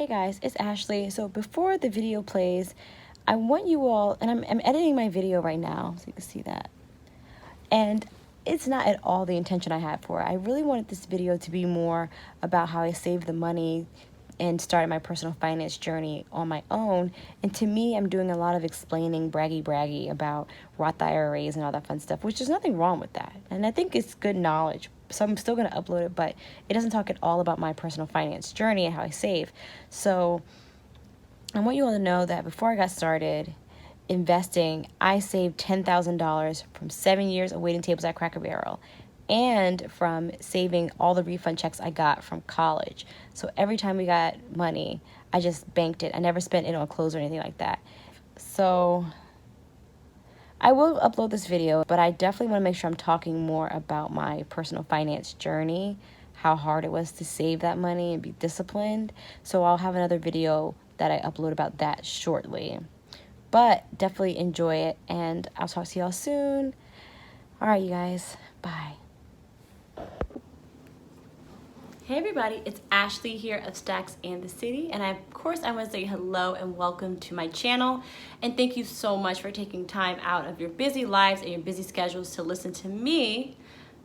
Hey guys, it's Ashley. So before the video plays, I want you all, and I'm editing my video right now, so you can see that. And it's not at all the intention I had for it. I really wanted this video to be more about how I saved the money and started my personal finance journey on my own. And to me, I'm doing a lot of explaining braggy about Roth IRAs and all that fun stuff, which is nothing wrong with that. And I think it's good knowledge. So I'm still going to upload it, but it doesn't talk at all about my personal finance journey and how I save. So I want you all to know that before I got started investing, I saved $10,000 from 7 years of waiting tables at Cracker Barrel and from saving all the refund checks I got from college. So every time we got money, I just banked it. I never spent it on clothes or anything like that. So I will upload this video, but I definitely want to make sure I'm talking more about my personal finance journey, how hard it was to save that money and be disciplined. So I'll have another video that I upload about that shortly. But definitely enjoy it, and I'll talk to y'all soon. All right, you guys. Bye. Hey everybody, it's Ashley here of Stacks and the City, and of course I want to say hello and welcome to my channel, and thank you so much for taking time out of your busy lives and your busy schedules to listen to me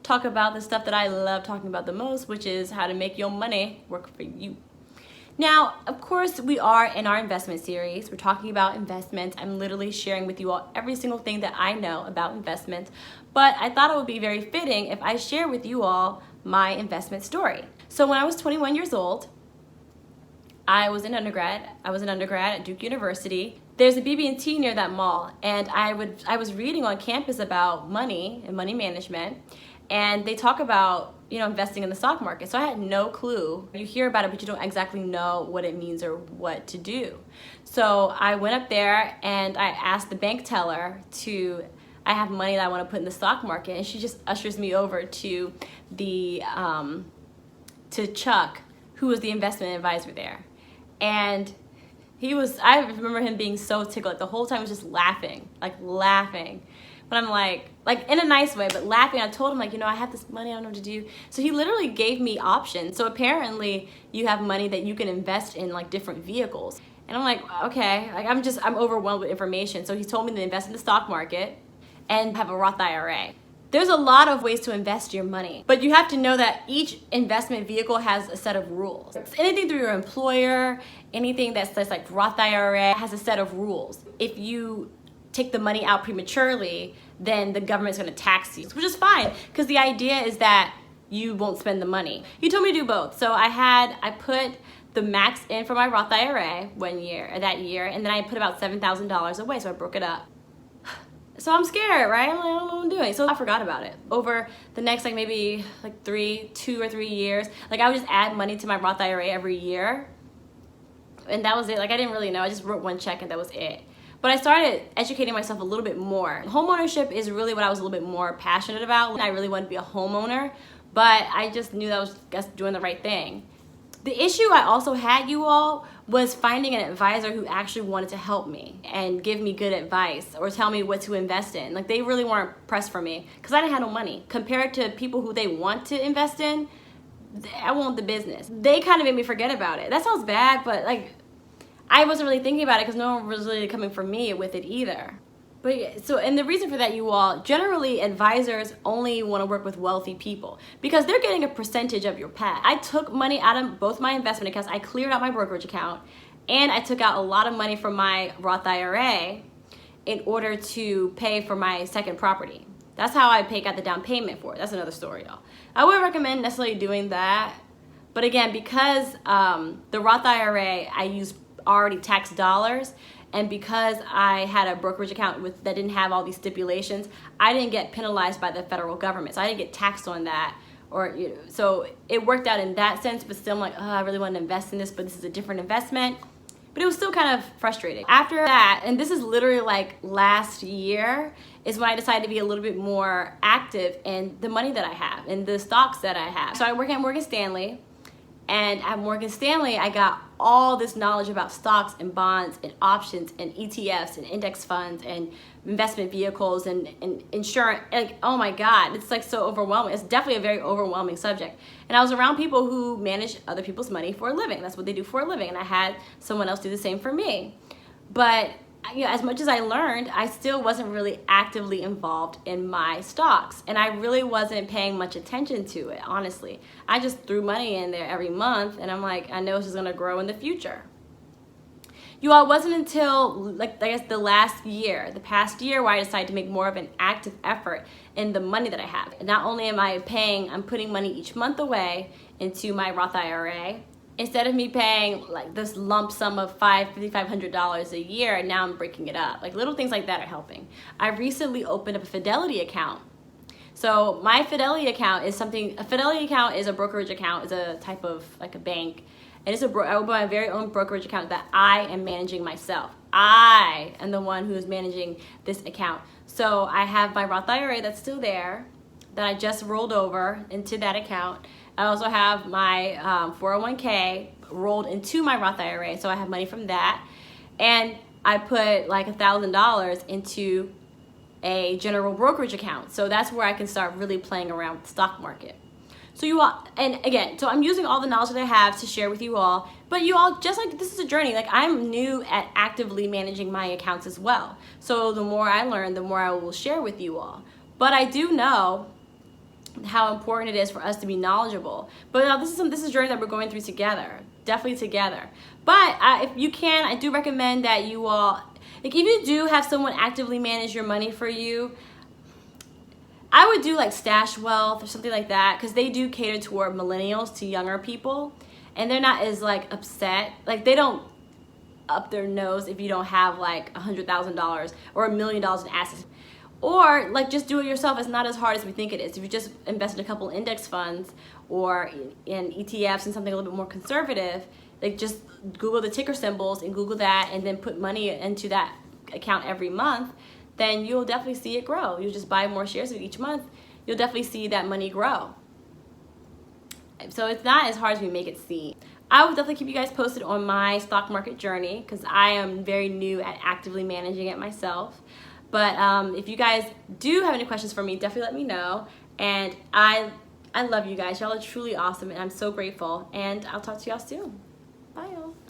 talk about the stuff that I love talking about the most, which is how to make your money work for you. Now, of course, we are in our investment series. We're talking about investments. I'm literally sharing with you all every single thing that I know about investments, but I thought it would be very fitting if I share with you all my investment story. So when I was 21 years old, I was an undergrad. I was an undergrad at Duke University. There's a BB&T near that mall, and I was reading on campus about money and money management, and they talk about, you know, investing in the stock market. So I had no clue. You hear about it, but you don't exactly know what it means or what to do. So I went up there and I asked the bank teller I have money that I want to put in the stock market, and she just ushers me over to to Chuck, who was the investment advisor there. And I remember him being so tickled. Like the whole time he was just laughing. But I'm like in a nice way, but laughing. I told him, like, you know, I have this money, I don't know what to do. So he literally gave me options. So apparently you have money that you can invest in like different vehicles. And I'm like, okay, like I'm overwhelmed with information. So he told me to invest in the stock market and have a Roth IRA. There's a lot of ways to invest your money, but you have to know that each investment vehicle has a set of rules. Anything through your employer, anything that says like Roth IRA has a set of rules. If you take the money out prematurely, then the government's going to tax you, which is fine, because the idea is that you won't spend the money. He told me to do both. So I put the max in for my Roth IRA that year, and then I put about $7,000 away, so I broke it up. So I'm scared, right? I'm like, I don't know what I'm doing. So I forgot about it. Over the next maybe 2 or 3 years, I would just add money to my Roth IRA every year. And that was it. I didn't really know. I just wrote one check and that was it. But I started educating myself a little bit more. Homeownership is really what I was a little bit more passionate about. I really wanted to be a homeowner, but I just knew that I was doing the right thing. The issue I also had, you all, was finding an advisor who actually wanted to help me and give me good advice or tell me what to invest in. They really weren't pressed for me because I didn't have no money. Compared to people who they want to invest in, I want the business. They kind of made me forget about it. That sounds bad, but I wasn't really thinking about it because no one was really coming for me with it either. And the reason for that, you all, generally advisors only want to work with wealthy people because they're getting a percentage of your pay. I took money out of both my investment accounts. I cleared out my brokerage account and I took out a lot of money from my Roth IRA in order to pay for my second property. That's how I got the down payment for it. That's another story, y'all. I wouldn't recommend necessarily doing that. But again, because the Roth IRA, I use already taxed dollars, and because I had a brokerage account that didn't have all these stipulations, I didn't get penalized by the federal government. So I didn't get taxed on that. So it worked out in that sense, but still I'm like, oh, I really want to invest in this, but this is a different investment. But it was still kind of frustrating. After that, and this is literally last year, is when I decided to be a little bit more active in the money that I have and the stocks that I have. So I work at Morgan Stanley, and at Morgan Stanley, I got all this knowledge about stocks and bonds and options and ETFs and index funds and investment vehicles and insurance. Like, oh my God, it's like so overwhelming. It's definitely a very overwhelming subject. And I was around people who manage other people's money for a living. That's what they do for a living. And I had someone else do the same for me. But as much as I learned, I still wasn't really actively involved in my stocks. And I really wasn't paying much attention to it, honestly. I just threw money in there every month, and I'm like, I know it's just gonna grow in the future. You all, it wasn't until I guess the past year, where I decided to make more of an active effort in the money that I have. And not only am I paying, I'm putting money each month away into my Roth IRA. Instead of me paying like this lump sum of $5,500 a year, now I'm breaking it up. Like little things like that are helping. I recently opened up a Fidelity account. So my Fidelity account is a Fidelity account is a brokerage account, is a type of like a bank. And I opened my very own brokerage account that I am managing myself. I am the one who is managing this account. So I have my Roth IRA that's still there, that I just rolled over into that account. I also have my 401k rolled into my Roth IRA, so I have money from that. And I put like $1,000 into a general brokerage account. So that's where I can start really playing around with the stock market. So you all, and again, so I'm using all the knowledge that I have to share with you all, but you all, just like this is a journey, like I'm new at actively managing my accounts as well. So the more I learn, the more I will share with you all. But I do know how important it is for us to be knowledgeable. But now this is a journey that we're going through together, definitely together. But if you can, I do recommend that you all, like if you do have someone actively manage your money for you, I would do like Stash Wealth or something like that, because they do cater toward millennials, to younger people, and they're not as like upset. Like they don't up their nose if you don't have like $100,000 or $1 million in assets. Or like just do it yourself. It's not as hard as we think it is. If you just invest in a couple index funds or in ETFs and something a little bit more conservative, like just Google the ticker symbols and Google that and then put money into that account every month, then you'll definitely see it grow. You just buy more shares of it each month, you'll definitely see that money grow. So it's not as hard as we make it seem. I will definitely keep you guys posted on my stock market journey, because I am very new at actively managing it myself. But if you guys do have any questions for me, definitely let me know. And I love you guys. Y'all are truly awesome, and I'm so grateful. And I'll talk to y'all soon. Bye, y'all.